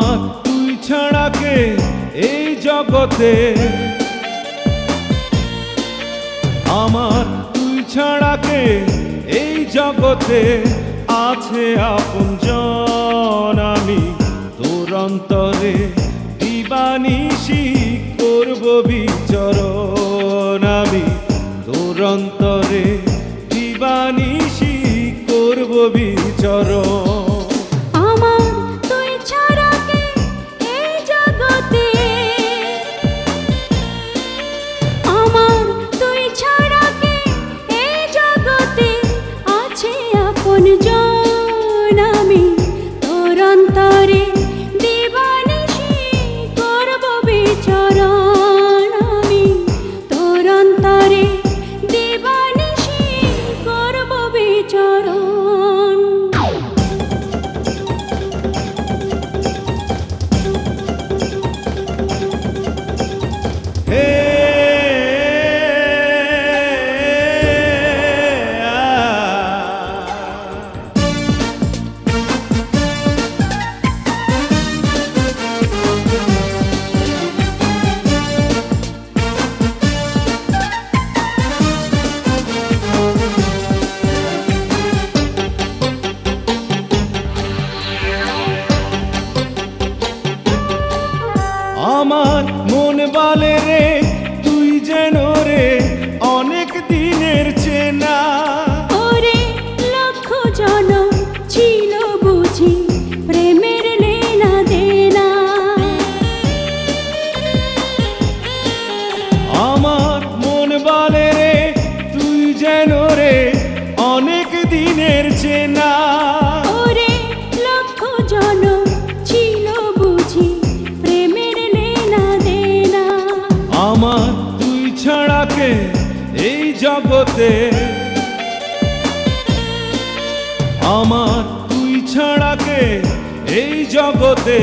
আমার তুই ছাড়া কে এই জগতে, আমার তুই ছাড়া কে এই জগতে আছে আপনজন। আমি তোর অন্তরে দিবানিশি করব বিচরণ, আমি তোর অন্তরে দিবানিশি করব বিচরণ। আমার মন বলে রে তুই যেন রে অনেক দিনের চেনা, ওরে লক্ষ জনম ছিল বুঝি প্রেমের লেনা দেনা। আমার মন বলে রে তুই যেন রে অনেক দিনের চেনা, ওরে লক্ষ জনম ছিল বুঝি প্রেমের লেনা দেনা। আমার তুই ছাড়া কে এই জগতে, আমার তুই ছাড়া কে এই জগতে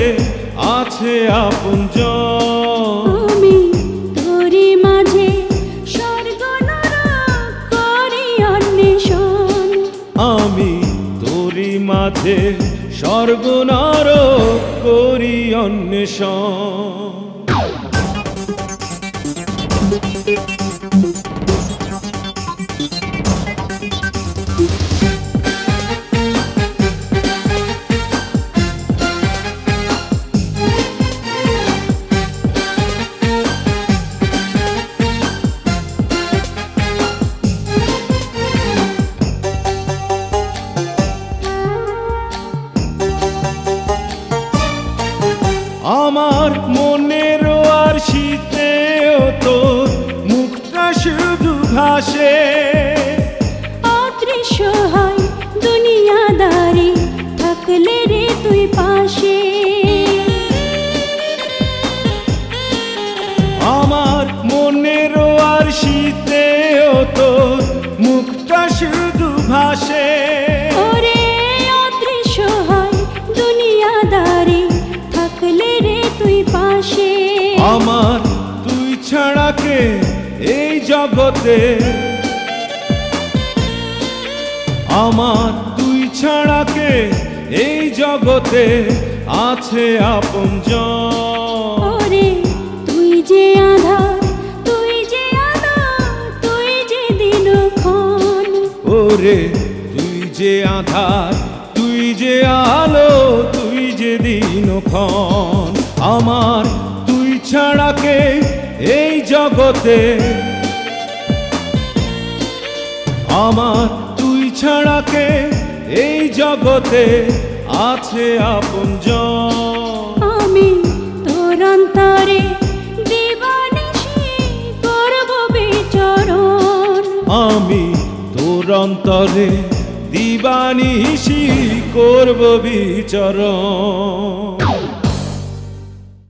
আছে আপনজন। আমি তোরি মাঝে স্বর্গ নরক করি অন্বেষণ, আমি তোরি মাঝে স্বর্গ নরক করি অন্বেষণ। আমার মনের আর শীতেও তোর মুখটা শুধু ভাসে, অদৃশ্য হয় দুনিয়াদারি থাকলে রে তুই পাশে। আমার মনের আর শীতেও তোর মুখটা শুধু ভাসে, ওরে অদৃশ্য হয় দুনিয়াদারি থাকলে রে তুই পাশে। আমার তুই ছাড়া কে এই জগতে, আমার তুই ছাড়া কে এই জগতে আছে আপনজন। ওরে তুই যে আধার, তুই যে আলো, তুই যে দিনক্ষণ। ওরে তুই যে আধার, তুই যে আলো, তুই যে দিনক্ষণ। আমার তুই ছাড়া কে এই জগতে, আমার তুই ছাড়া কে এই জগতে আছে আপনজন। আমি তোর অন্তরে দিবানিশি করব বিচরণ, আমি তোর অন্তরে দিবানিশি করব বিচরণ।